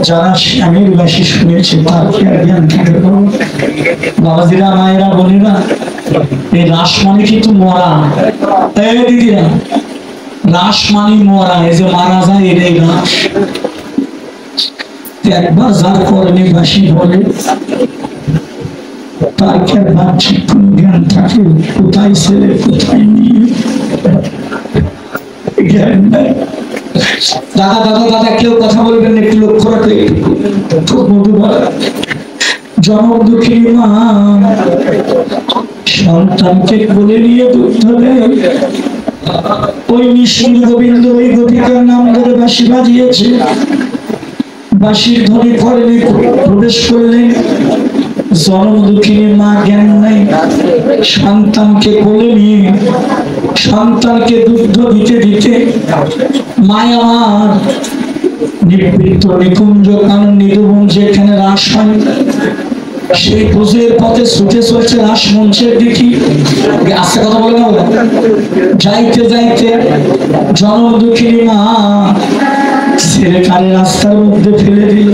যারা স্বামীর বাসী শুনেছে তার কি আর জ্ঞান থাকে? বাবাজিরা, মায়েরা, বোনেরা, এই রাস মানে কিন্তু মরা। এই দিদিরা, রাস মানে মরা। এই যে মারা যায় এটাই রাস। একবার যার কর্মে বাসী বলে তার কি আর বাহ্যিক কোন জ্ঞান থাকে? কোথায় ছেলে, কোথায় মেয়ে, জ্ঞান নাই। দাদা দাদা দাদা কেউ কথা বলবেন, একটু লক্ষ্য রাখলে খুব মধুর। জনম দুঃখিনী মা সন্তানকে বলে নিয়ে দুধ দেয়। ওই নিঃসঙ্গ গোবিন্দ ওই গোপিকার নাম ধরে বাঁশি বাজিয়েছে। বাঁশির ধ্বনি করেনি, প্রবেশ করলেন। জনম দুঃখিনী মা জ্ঞান নাই, সন্তানকে কোলে নিয়ে সন্তানকে দুগ্ধ দিতে দিতে মায়া আমার নিবৃত্ত নিকুঞ্জ কানন নিধুবন যেখানে রাস হয় সেই পুজোর পথে ছুটে চলছে রাস মঞ্চের দিকে। আস্তে কথা বলে না, যাইতে যাইতে জনম দুঃখিনী মা ছেলেটারে রাস্তার মধ্যে ফেলে দিল।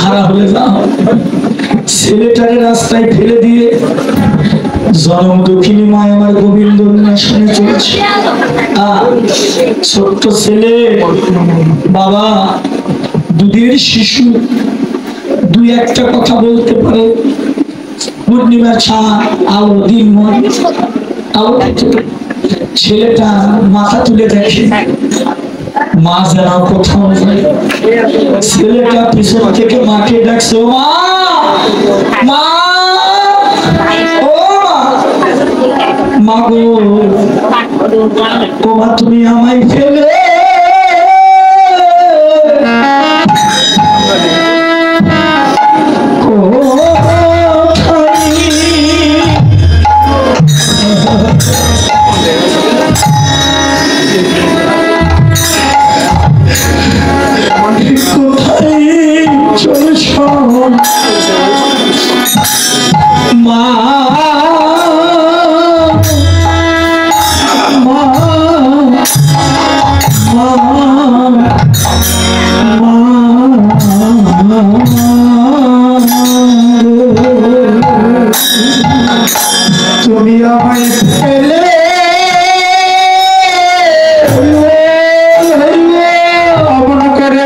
হারা হলে যাও, ছেলেটারে রাস্তায় ফেলে দিয়ে জনম দুঃখিনী মা আমার গোবিন্দ শুনে চলছে। ছোট্ট ছেলে, বাবা দুধের শিশু, দুই একটা কথা বলতে পারে। পূর্ণিমা ছা আলো দিনময় আলো। ছেলেটা মাথা তুলে দেখে মা যেন কোথাও যায়। ছেলেটা পিছন থেকে মাকে ডাকছে, ও মা, মা, ও মা গো, ও মা তুমি আমায় ফেলে তুমি আমায় ফেলে অমন করে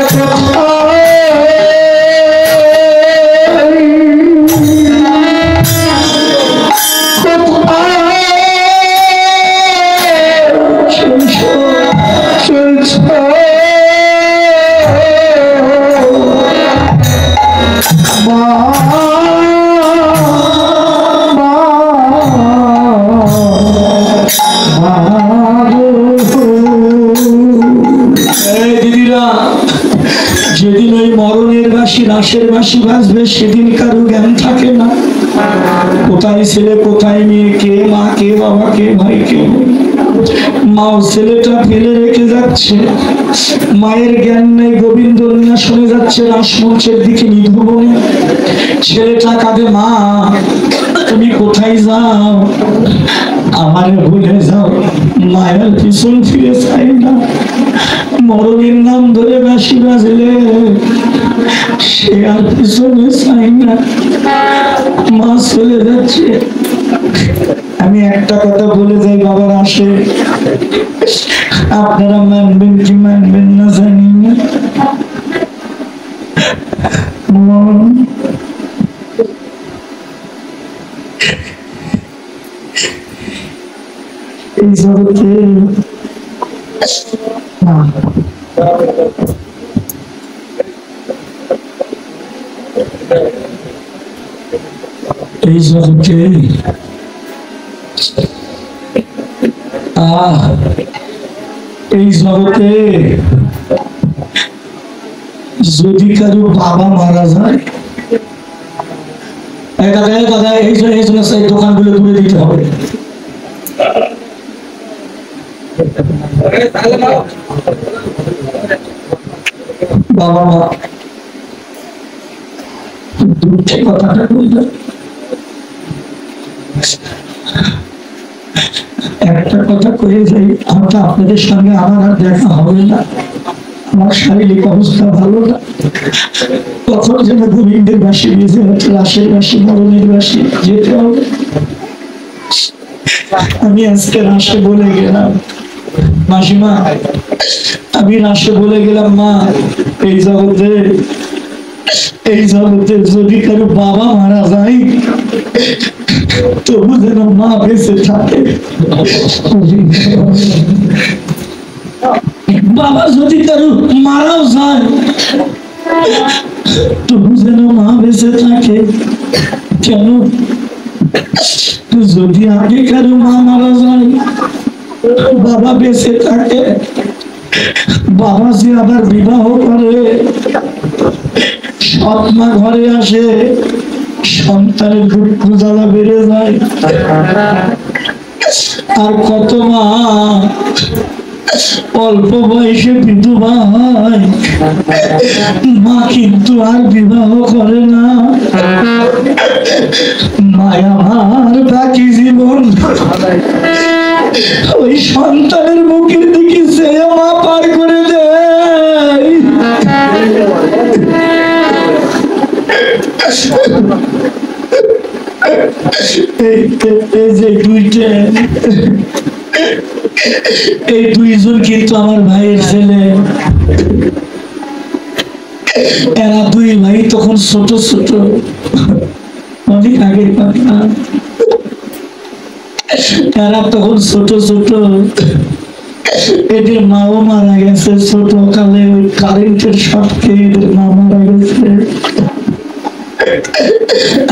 যেদিন ওই মরণের বাঁশি রাসের বাঁশি বাজবে সেদিন কারো জ্ঞান থাকে না। কোথায় ছেলে, কোথায় মেয়ে, কে মা, কে বাবা, কে ভাই, কে মাও ছেলেটা ফেলে রেখে যাচ্ছে। মায়ের জ্ঞান নেই, গোবিন্দ শুনে যাচ্ছে রাসমঞ্চের দিকে নিধুবনে। ছেলেটা কাঁদে, মা তুমি কোথায় যাও? আমার ভুলে যাও। মায়ের পিছন ফিরে চাই না। মরণের নাম ধরে বাঁশি বাজলে সে আর পিছনে চাই না। মা চলে যাচ্ছে। আমি একটা কথা বলে যাই, বাবার আসে, আপনারা মানবেন কি মানবেন না জানি না। এই জগতে এই জগতে এই জগতে যদি কারো বাবা মারা যায়, এই জন্য সেই দোকানগুলো তুলে দিতে হবে। বাবা মা দুঃখে কথাটা বলবে। একটা কথা কয়ে যাই, হয়তো আপনাদের সঙ্গে আমার আর দেখা হবে না। আমার শারীরিক অবস্থা ভালো না, কখন যেন গোবিন্দের বাসী বেজে হচ্ছে, লাশের বাসী, মরণের বাসী যেতে হবে। আমি আজকে রাশে বলে গেলাম, মাসিমা আমি রাশে বলে গেলাম, মা এই জগতে যদি কারো বাবা মারা যায় তবু যেন মা বেঁচে থাকে। বাবা যদি কারো মারাও যায় তবু যেন মা বেঁচে থাকে। কেন? যদি আগে কারো মা মারা যায় বাবা বেঁচে থাকে, বাবা যে আবার বিবাহ করে, সৎ মা ঘরে আসে, সন্তানের দুঃখ জ্বালা বেড়ে যায়। আর কত মা অল্প বয়সে বিধবা হয়, মা কিন্তু আর বিবাহ করে না। মায়া আমার বাকি জীবন ওই সন্তানের মুখের দিকে চেয়ে মা পার করে দেয়। এই দুইজন কিন্তু আমার ভাইয়ের ছেলে। এরা দুই ভাই তখন ছোট ছোট, অনেক আগের কথা। এরা তখন ছোট ছোট, এদের মাও মারা গেছে ছোট কালে, ওই কারেন্টের শর্ট খেয়ে এদের মা মারা গেছে।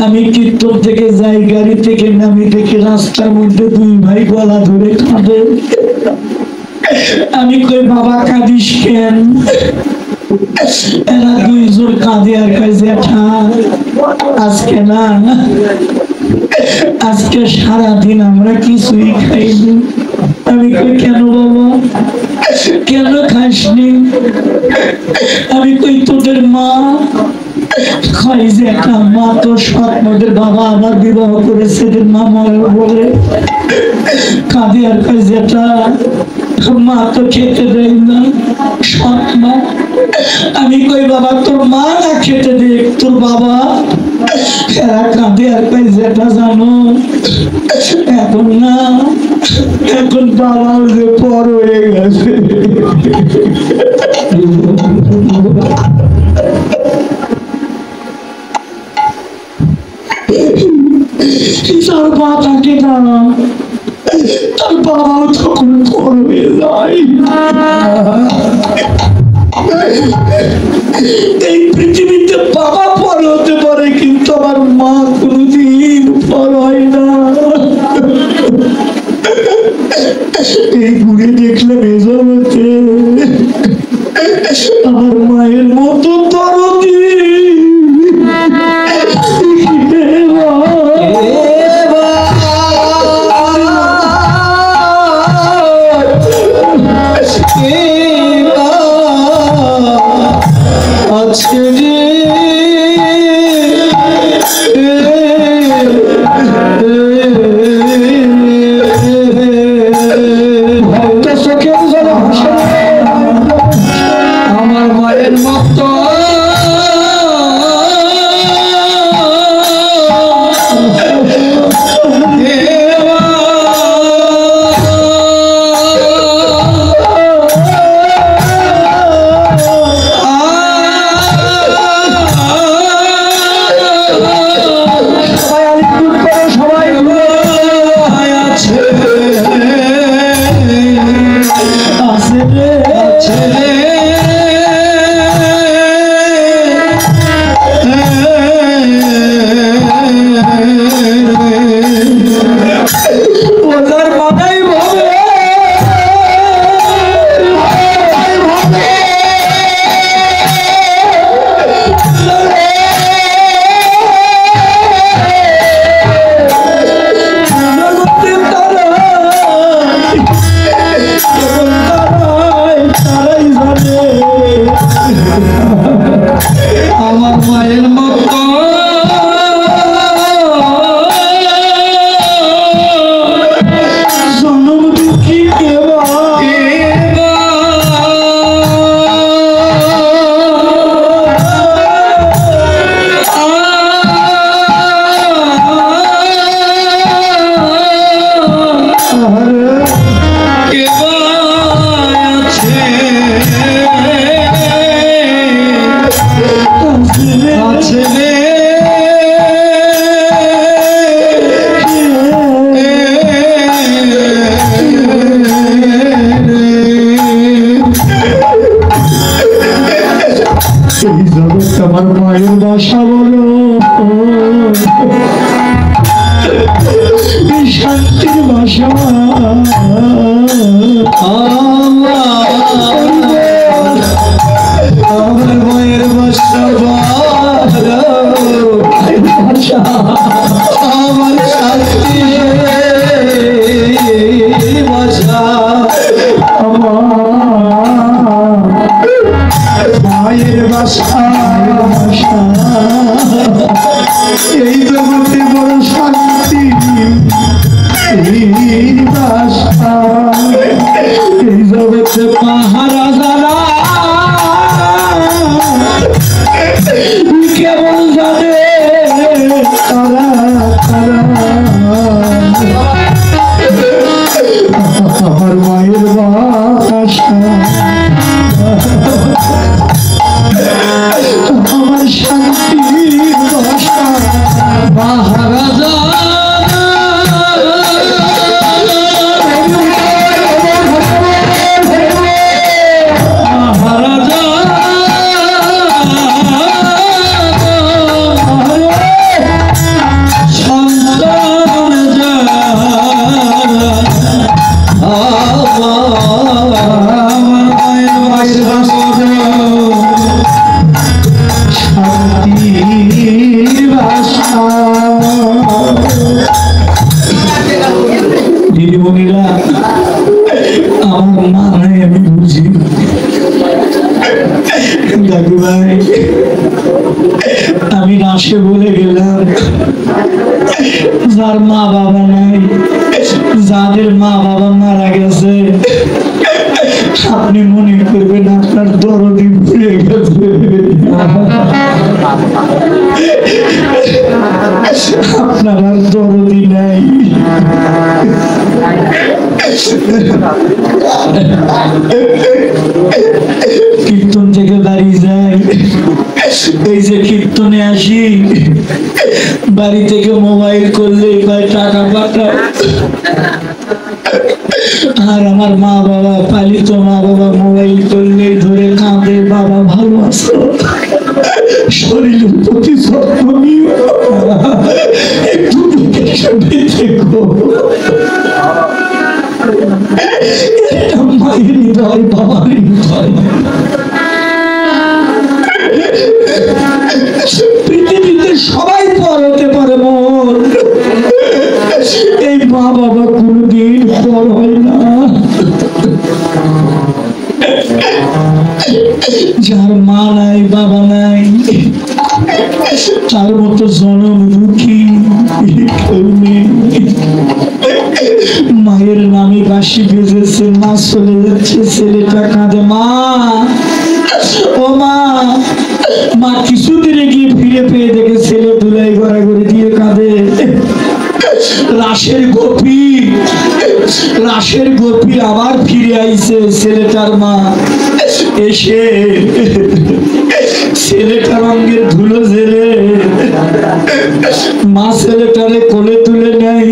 আমি কীর্তন থেকে যাই, গাড়ি থেকে নামি, দেখি রাস্তার মধ্যে দুই ভাই গলা ধরে কাঁদে। আমি কই বাবা কাঁদিস কেন? এরা দুইজন কাঁদে আর কয় জ্যাঠা আজকে না, আজকে সারাদিন আমরা কিছুই খাইনি। আমি কই কেন বাবা, কেন খাসনি? আমি কই তোদের মা খাই যে একটা মা তো স্বপ্নদের বাবা আবার বিবাহ করেছে, মা মরার বলে কাঁদে আর কয় যেটা মা তো খেতে দেয় না, সৎ মা। আমি কই বাবা তোর মা না খেতে দে, তোর বাবা। এরা কাঁদে আর কয় যেটা জানো এখন না, এখন বাবা যে পর হয়ে গেছে। তার মা থাকে না, তার বাবাও তখন বড় হয়ে যায়। এই পৃথিবীতে বাবা পর হতে পারে কিন্তু আমার মা কোনদিন পর হয় না। এই ঘুরে দেখলে বেজতে আমার মায়ের মতো দরদি আমার মায়ের মতো আমার মায়ের বাসা বলো শান্তির বাসা আমার মায়ের বাসা আমার শান্তির বাসা মায়ের বাসা এই জগতে বড় শান্তি এই বাসা এই জগতে পাহারা যারা কেমন জানে তারা আমার মায়ের বাসা আমার শান্তির বাসা মহারাজা দিদিমণিরা আমার মা নাই আমি বুঝি দাদু ভাই আমি রাশে বলে গেলাম যার মা বাবা নাই যাদের মা বাবা মারা গেছে আপনি মনে করবেন আপনার দরদি ভুলে গেছে আপনার আর দরদি নাই কীর্তন থেকে দাঁড়িয়ে যায় এই যে কীর্তনে আসি বাড়ি থেকে মোবাইল করলে ভাই টাকা পাঠায় আর আমার মা বাবা পালিত মা বাবা মোবাইল করলে ধরে কাঁদে বাবা ভালো আছো শরীরের প্রতি যত্ন নিও একটু দেখো মায়ের হৃদয় বাবার হৃদয় পৃথিবীতে সবাই পর হতে পারে মন এই মা বাবা কোনদিন পর হয় না যার মা নাই বাবা নাই তার মতো জনম দুঃখী কেউ নেই মায়ের নামে বাঁশি বেজেছে মা চলে যাচ্ছে ছেলেটা কাঁদে মা ও মা মা কিছুদিনে গিয়ে ফিরে পেয়ে দেখে ছেলে ধুলাই গড়াগড়ি দিয়ে কাঁদে রাশের গোপী আবার ফিরে আইছে ছেলেটার মা এসে ছেলেটার অঙ্গের ধুলো ঝেড়ে মা ছেলেটারে কোলে তুলে নেয়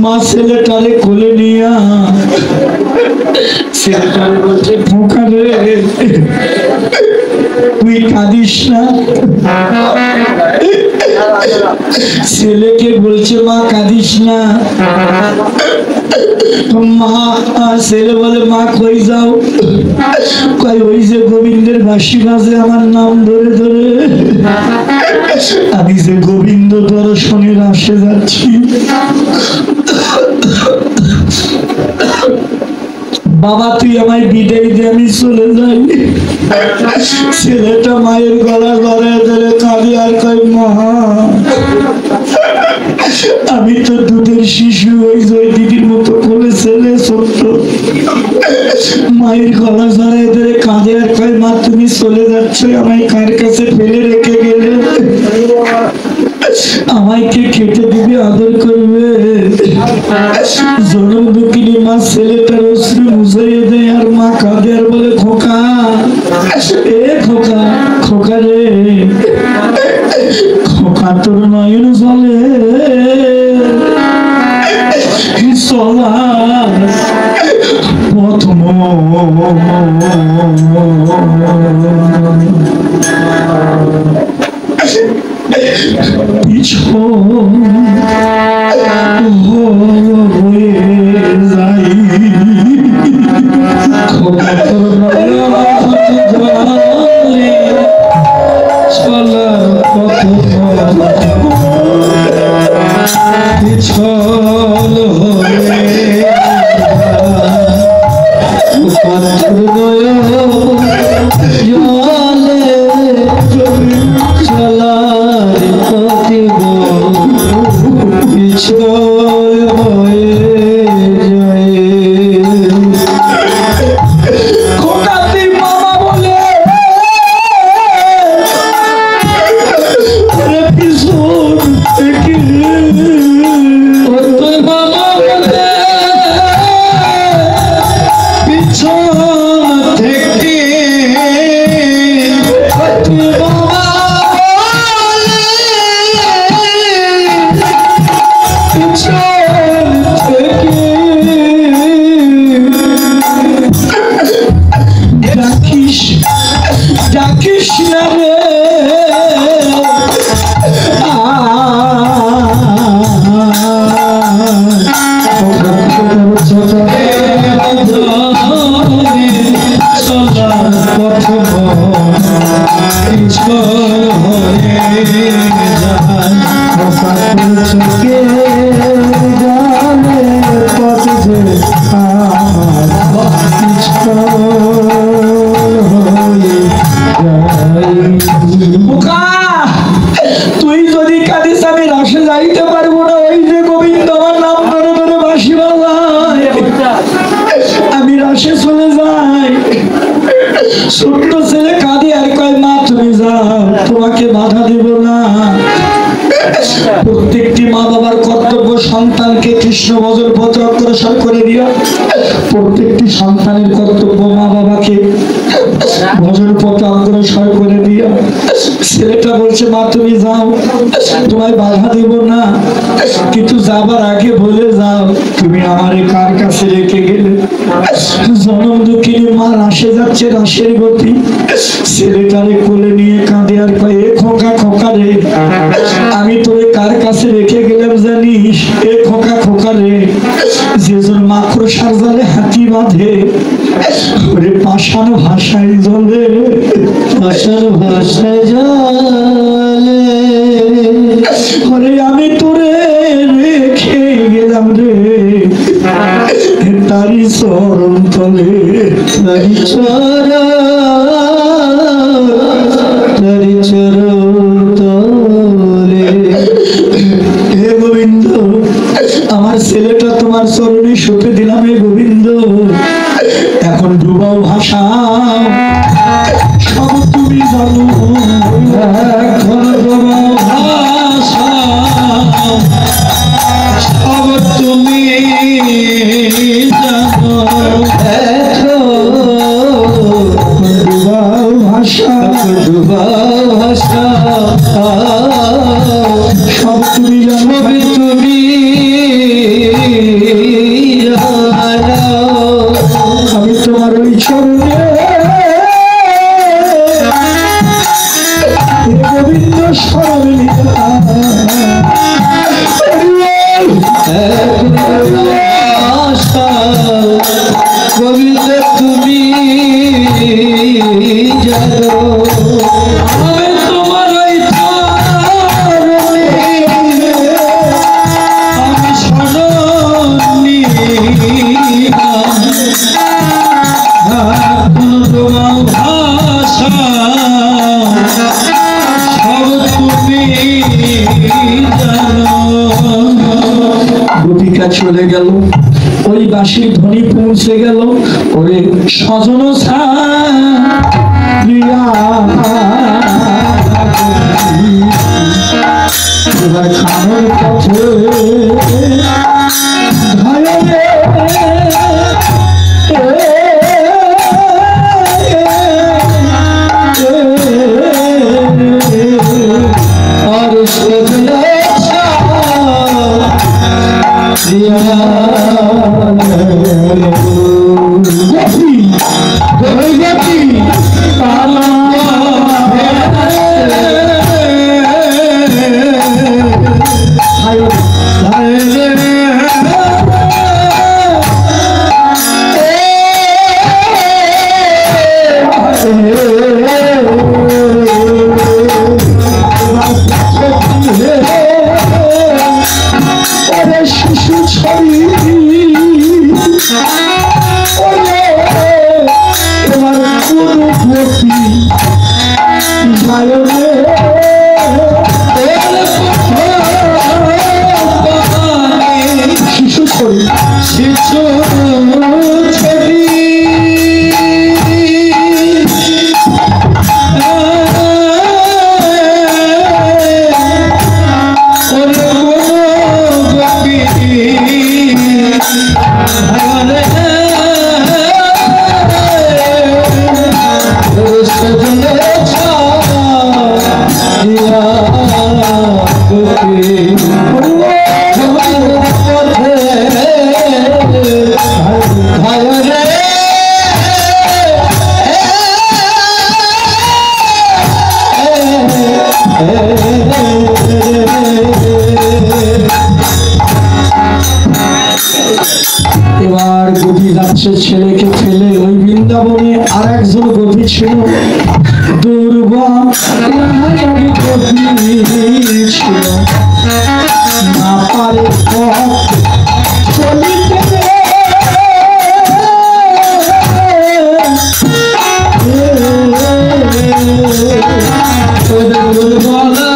মা ছেলেটারে কোলে নিয়া ছেলেটারে বলছে খোকা রে তুই কাঁদিস না ছেলেকে বলছে মা কাঁদিস না মা ছেলে বলে মা কই যাও কই ওই যে গোবিন্দের বাঁশি বাজে আমার নাম ধরে ধরে আমি যে গোবিন্দ দর্শনের আসে যাচ্ছি বাবা তুই আমায় বিদায় দিয়ে আমি চলে যাই ছেলেটা মায়ের গলা গড়ায় ধরে কাঁদে আর কই মা আমি তো দুধের শিশু ওই জয় দিদির মতো করে ছেলে ছোট্ট মায়ের গলা জড়ায় ধরে কাঁদে আর কয় মা তুমি চলে যাচ্ছ আমায় কার কাছে ফেলে রেখে গেলে আমায় কে খেতে দিবে আদর করবে জনম দুঃখিনী মা ছেলেটার অশ্রু মুছাইয়ে দেয় আর মা কাঁদে আর বলে খোকা এ খোকা খোকা রে খোকা তোর নয়ন জলে চলার পথ তুই যদি কাঁদিস আমি রাশে যাইতে পারবো না। ওই যে গোবিন্দ আমার নাম ধরে ধরে বাঁশি বাজায়, আমি রাশে চলে যাই। ছোট্ট ছেলে কাঁদে আর কয় মা তুমি যাও, তোমাকে বাধা দেব না। প্রত্যেকটি মা বাবার কর্তব্য সন্তানকে কৃষ্ণ ভজন পথে অগ্রসর করে দিও। প্রত্যেকটি সন্তানের কর্তব্য মা বাবাকে ভজন পথে অগ্রসর করে দিও। ছেলেটা বলছে মা তুমি যাও, তোমায় বাধা দেব না, কিন্তু যাবার আগে বলে যাও তুমি আমারে কার কাছে রেখে গেলে। জনম দুঃখিনী মা রাশে যাচ্ছে, রাশের গতি। ছেলেটারে কোলে নিয়ে কাঁদে আর কয় এ খোকা খোকা রে, আমি তোরে কার কাছে রেখে গেলাম জানিস? এ খোকা খোকা রে, যেজন মাকড়সার জালে হাতি বাঁধে, ওরে পাষাণ ভাষায় জ্বলে, পাষাণ ভাষায় জ্বলে, ওরে আমি তোরে রেখে গেলাম রে তারি চরণ তলে, তারি চরণ তলে। হে গোবিন্দ, আমার ছেলেটা তোমার চরণে সঁপে দিলাম। হে গোবিন্দ, এখন ডুবাও ভাষা সব তুমি জানো, এখন ডুবাও ভাষা সব তুমি জানো, ডুবাও ভাষা, ডুবাও ভাষা সব তুমি জানো, তুমি আমি তোমার ওই চরণে গোবিন্দ স্মরণ গোবিন্দ তুমি জানো, আমি তোমার ওই চরণে আমি স্মরণ তোমার ভাষা সব তুমি জানো। গোপিকা চলে গেল, ওই বাঁশির ধ্বনি পৌঁছে গেল, ওরে সজন এবার খানের পথে আর সে ছেলেকে ফেলে ওই বৃন্দাবনে আর একজন গোপী ছিল, দুর্বা ছিল, না পারে চলিতে দুর্বলা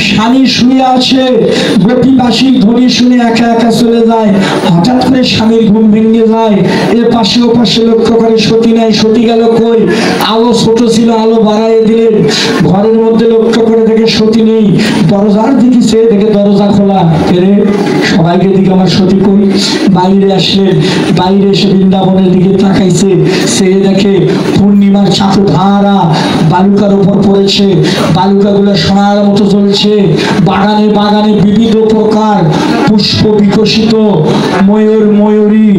স্বামী শুয়ে আছে, গোপী বাঁশি ধ্বনি শুনে একা একা চলে যায়। হঠাৎ করে স্বামীর ঘুম ভেঙে যায়, এর পাশে ও পাশে লক্ষ্য করে সতী নাই, সতী গেল কই? আলো ছোট ছিল, আলো বাড়াইয়ে দিলেন। ঘরের মধ্যে লক্ষ্য করে দেখে সতী নেই, দরজার দিকে চেয়ে দেখে দরজা খোলা। এরে সবাইকে দিকে আমার সতী কই? বাইরে আসলেন, বাইরে এসে বৃন্দাবনের দিকে তাকাইছে, সে দেখে পূর্ণিমার চাঁদ ধারা বালুকার উপর পড়েছে, বালুকাগুলো সোনার মতো জ্বলছে। বাগানে বাগানে বিবিধ প্রকার পুষ্প বিকশিত, ময়ূর ময়ূরী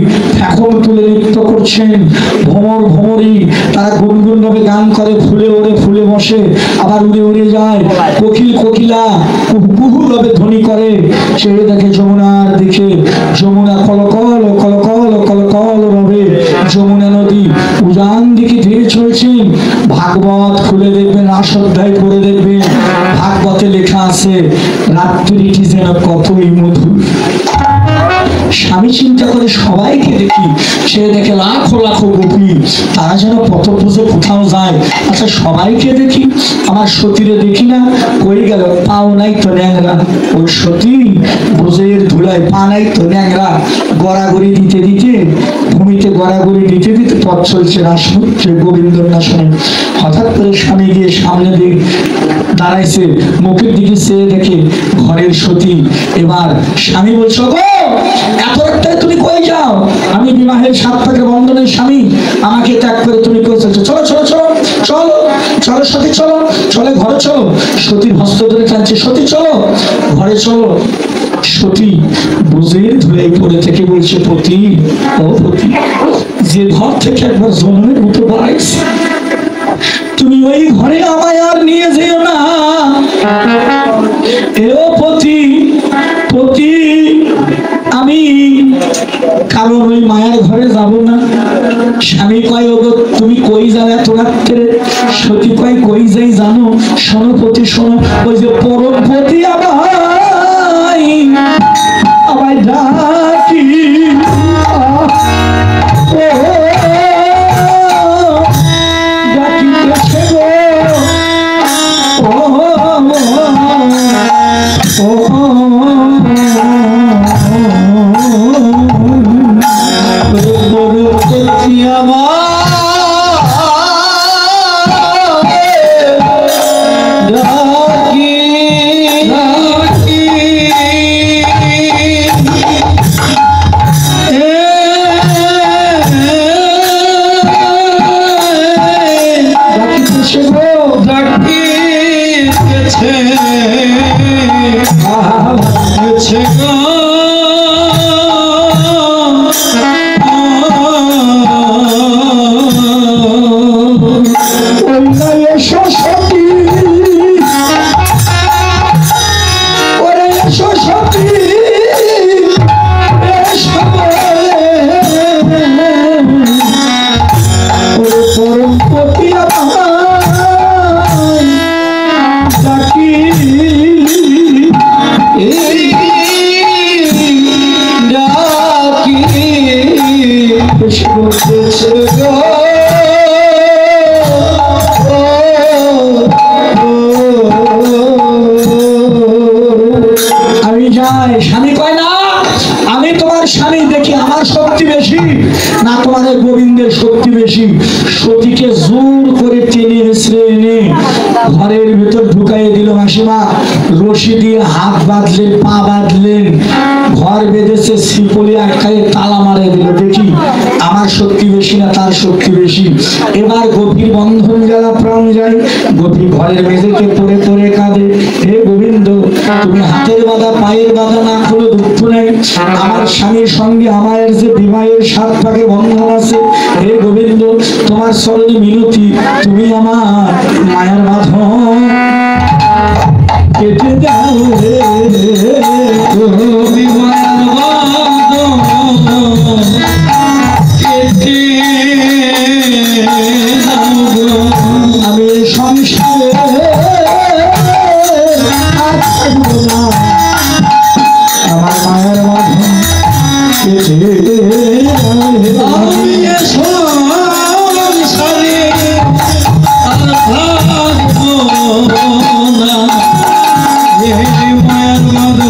এখন তুলে নৃত্য করছেন, ভ্রমর ভ্রমরী তারা গুনগুন ভাবে গান করে, ফুলে ওড়ে ফুলে বসে, আবার উড়ে উড়ে যায়। কোকিল কোকিলা কুহু ভাবে ধ্বনি করে। সে দেখে যমুনার দিকে, যমুনা কলকল কলকল কলকল রবে, যমুনা নদী উজান দিকে ধীরে চলছেন। ভাগবত খুলে দেখবেন, রাস অধ্যায় পড়ে দেখবেন, ভাগবতে লেখা আছে রাত্রিটি যেন কতই মধুর। স্বামী চিন্তা করে সবাইকে দেখি, সে দেখে লাখো লাখো গোপী, তারা যেন পথ বুঝে কোথাও যায়। আচ্ছা সবাইকে দেখি, আমার সতীরে দেখি না, কই গেল? পাও নাই তো ন্যাংরা। ওই সতী ব্রজের ধুলায় পা নাই তো ন্যাংরা, গড়াগড়ি দিতে দিতে, ভূমিতে গড়াগড়ি দিতে দিতে পথ চলছে, রাস হচ্ছে গোবিন্দর নাশনে। হঠাৎ করে স্বামী গিয়ে সামনে দিকে দাঁড়াইছে, মুখের দিকে চেয়ে দেখে ঘরের সতী। এবার স্বামী বলছো, গো এত রাত্রে তুমি কই যাও? আমি বিবাহের 7 পাকে বন্ধনের স্বামী, আমাকে ত্যাগ করে তুমি কই চলছো? চলো চলো চলো চলো চলো সতী চলো, চলে ঘরে চলো। সতীর হস্ত ধরে টানছে, সতী চলো ঘরে চলো। সতী বুঝের ধুলাই পড়ে থেকে বলছে, পতি ও পতি, যে ঘর থেকে একবার জন্মের মতো বাড়াইছে, তুমি ওই ঘরে আমায় আর নিয়ে যেও না। এও পতি পতি, আমি কারণ ওই মায়ের ঘরে যাব না। স্বামী কয়, ওগো তুমি কই যাও এত রাত্রে? সতী কয়, কই যাই জানো? শোনো পতি শোনো, ওই যে পরম পতি আমায় ডাকি, ডাকিতেছে গো, শক্তি বেশি না তোমাদের গোবিন্দের শক্তি বেশি? সতীকে জোর করে টেনে হেসড়ে এনে ঘরের ভেতর ঢুকাইয়ে দিল মাসিমা। রশি দিয়ে হাত বাঁধলেন, পা বাঁধলেন, ঘর বেঁধেছে, শিকলি আটকায় তালা মারে দিল। দেখি আমার শক্তি বেশি না তার শক্তি বেশি? এবার গভীর বন্ধন জ্বালা প্রাণ যায়। গভীর ঘরের মেঝেতে পড়ে পড়ে কাঁদে, হে গোবিন্দ, তুমি হাতের বাঁধা পায়ের বাঁধা না হলে দুঃখ নেই। আমার স্বামীর সঙ্গে আমার যে বিবাহের সাত ভাগে বন্ধন আছে, হে গোবিন্দ, তোমার চরণে মিনতি, তুমি আমার মায়ের বাঁধন কেটে দাও রে, তুমি মায়ের বাঁধন কেটে দাও গো। আমি সংসারে আর থাকবো না, আমার মায়ের বাঁধন কেটে দাও। আমি সংসারে আর থাকবো না, মায়ের বাঁধন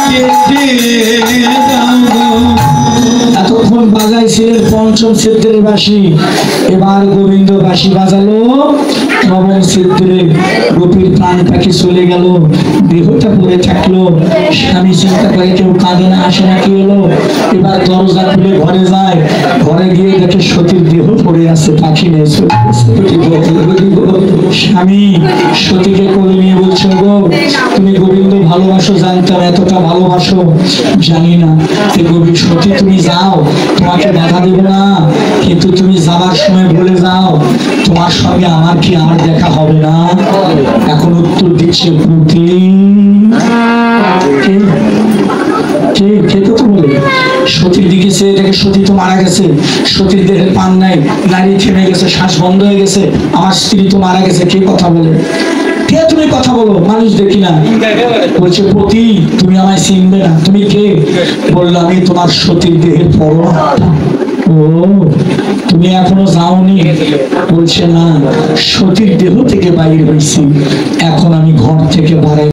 কেটে দাও গো। এতক্ষণ বাজাইছিলেন পঞ্চম সিদ্ধের বাঁশি, এবার গোবিন্দ বাঁশি বাজালো নবম সিদ্ধের। গোপীর প্রাণ পাখি চলে গেল, দেহটা পড়ে থাকলো। স্বামী চিন্তা করে কেউ কাঁদে না, আসে না, কি হলো? এবার দরজা খুলে ঘরে যায়, ঘরে গিয়ে দেখে সতীর দেহ পড়ে আছে, পাখি নেই। স্বামী সতীকে কোলে নিয়ে বলছে, গো তুমি গোবিন্দ ভালোবাসো জানতাম, এতটা ভালোবাসো জানি না। গোবিন্দ সতী তুমি যাও, তোমাকে বাধা দেব না, কিন্তু তুমি যাবার সময় বলে যাও তোমার সঙ্গে আমার কি আর দেখা হবে না? এখন উত্তর দিচ্ছে পুতি, তো বলে সতীর দিকে চেয়ে দেখে সতী তো মারা গেছে, সতীর দেহের পান নাই, নারী থেমে গেছে, শ্বাস বন্ধ হয়ে গেছে, আমার স্ত্রী তো মারা গেছে। কে কথা বলে? কে তুমি কথা বলো? মানুষ দেখি না। বলছে, পতি তুমি আমায় চিনবে না, তুমি কে? বললো, আমি তোমার সতীর দেহের পরোয়া। ও, তুমি এখনো যাওনি? বলছে, না, সতীর দেহ থেকে বাইরে হয়েছি, এখন আমি ঘর থেকে বাড়াই।